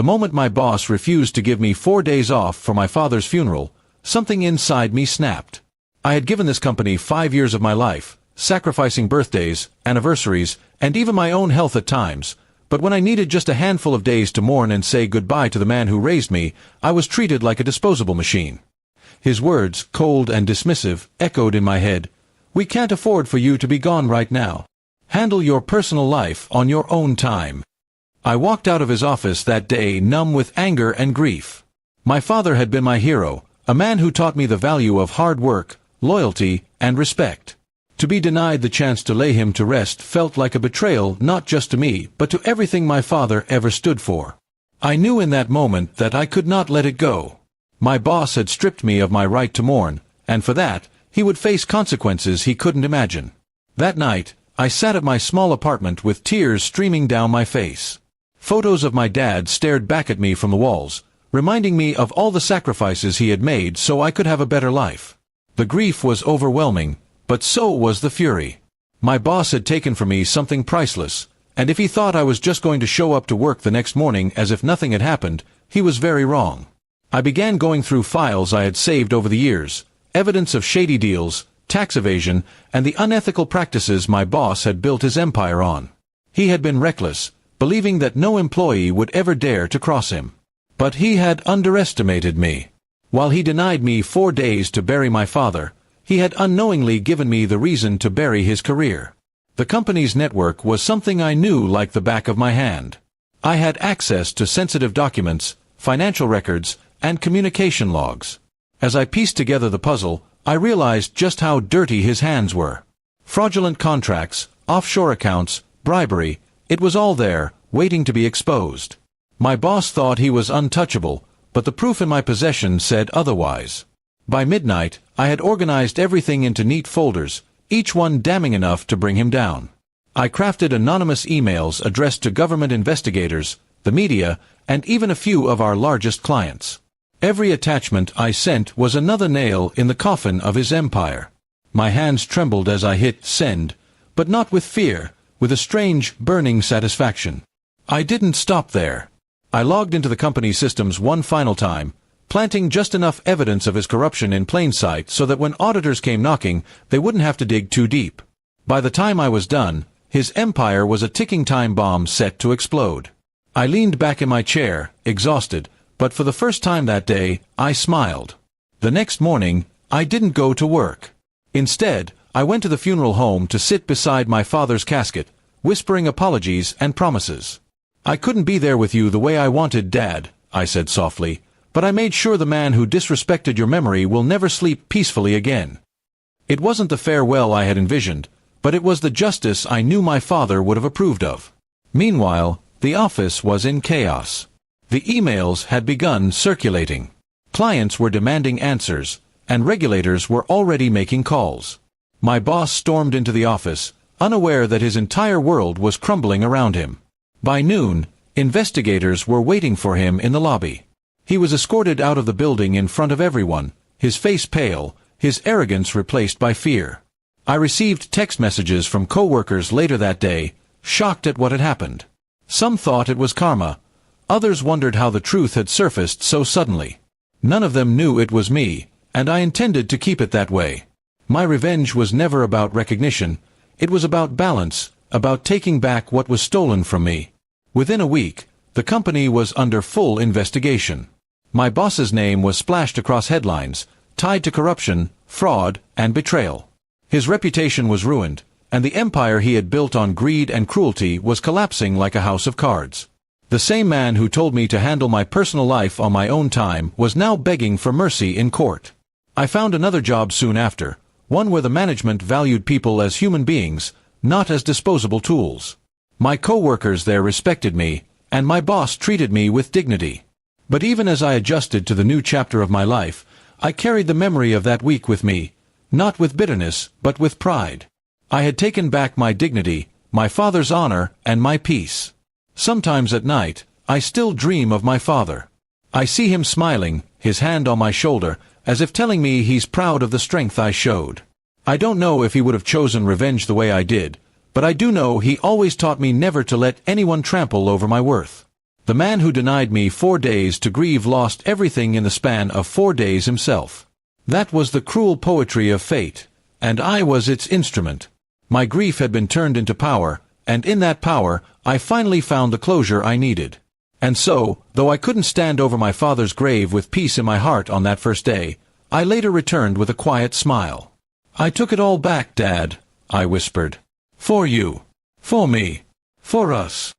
The moment my boss refused to give me 4 days off for my father's funeral, something inside me snapped. I had given this company 5 years of my life, sacrificing birthdays, anniversaries, and even my own health at times, but when I needed just a handful of days to mourn and say goodbye to the man who raised me, I was treated like a disposable machine. His words, cold and dismissive, echoed in my head. "We can't afford for you to be gone right now. Handle your personal life on your own time." I walked out of his office that day numb with anger and grief. My father had been my hero, a man who taught me the value of hard work, loyalty, and respect. To be denied the chance to lay him to rest felt like a betrayal not just to me, but to everything my father ever stood for. I knew in that moment that I could not let it go. My boss had stripped me of my right to mourn, and for that, he would face consequences he couldn't imagine. That night, I sat at my small apartment with tears streaming down my face. Photos of my dad stared back at me from the walls, reminding me of all the sacrifices he had made so I could have a better life. The grief was overwhelming, but so was the fury. My boss had taken from me something priceless, and if he thought I was just going to show up to work the next morning as if nothing had happened, he was very wrong. I began going through files I had saved over the years, evidence of shady deals, tax evasion, and the unethical practices my boss had built his empire on. He had been reckless, believing that no employee would ever dare to cross him. But he had underestimated me. While he denied me 4 days to bury my father, he had unknowingly given me the reason to bury his career. The company's network was something I knew like the back of my hand. I had access to sensitive documents, financial records, and communication logs. As I pieced together the puzzle, I realized just how dirty his hands were. Fraudulent contracts, offshore accounts, bribery, it was all there, waiting to be exposed. My boss thought he was untouchable, but the proof in my possession said otherwise. By midnight, I had organized everything into neat folders, each one damning enough to bring him down. I crafted anonymous emails addressed to government investigators, the media, and even a few of our largest clients. Every attachment I sent was another nail in the coffin of his empire. My hands trembled as I hit send, but not with fear, with a strange, burning satisfaction. I didn't stop there. I logged into the company's systems one final time, planting just enough evidence of his corruption in plain sight so that when auditors came knocking, they wouldn't have to dig too deep. By the time I was done, his empire was a ticking time bomb set to explode. I leaned back in my chair, exhausted, but for the first time that day, I smiled. The next morning, I didn't go to work. Instead, I went to the funeral home to sit beside my father's casket, whispering apologies and promises. "I couldn't be there with you the way I wanted, Dad," I said softly, "but I made sure the man who disrespected your memory will never sleep peacefully again." It wasn't the farewell I had envisioned, but it was the justice I knew my father would have approved of. Meanwhile, the office was in chaos. The emails had begun circulating. Clients were demanding answers, and regulators were already making calls. My boss stormed into the office, unaware that his entire world was crumbling around him. By noon, investigators were waiting for him in the lobby. He was escorted out of the building in front of everyone, his face pale, his arrogance replaced by fear. I received text messages from co-workers later that day, shocked at what had happened. Some thought it was karma. Others wondered how the truth had surfaced so suddenly. None of them knew it was me, and I intended to keep it that way. My revenge was never about recognition. It was about balance, about taking back what was stolen from me. Within a week, the company was under full investigation. My boss's name was splashed across headlines, tied to corruption, fraud, and betrayal. His reputation was ruined, and the empire he had built on greed and cruelty was collapsing like a house of cards. The same man who told me to handle my personal life on my own time was now begging for mercy in court. I found another job soon after, one where the management valued people as human beings, not as disposable tools. My co-workers there respected me, and my boss treated me with dignity. But even as I adjusted to the new chapter of my life, I carried the memory of that week with me, not with bitterness, but with pride. I had taken back my dignity, my father's honor, and my peace. Sometimes at night, I still dream of my father. I see him smiling, his hand on my shoulder, as if telling me he's proud of the strength I showed. I don't know if he would have chosen revenge the way I did, but I do know he always taught me never to let anyone trample over my worth. The man who denied me 4 days to grieve lost everything in the span of 4 days himself. That was the cruel poetry of fate, and I was its instrument. My grief had been turned into power, and in that power I finally found the closure I needed. And so, though I couldn't stand over my father's grave with peace in my heart on that first day, I later returned with a quiet smile. "I took it all back, Dad," I whispered. "For you. For me. For us."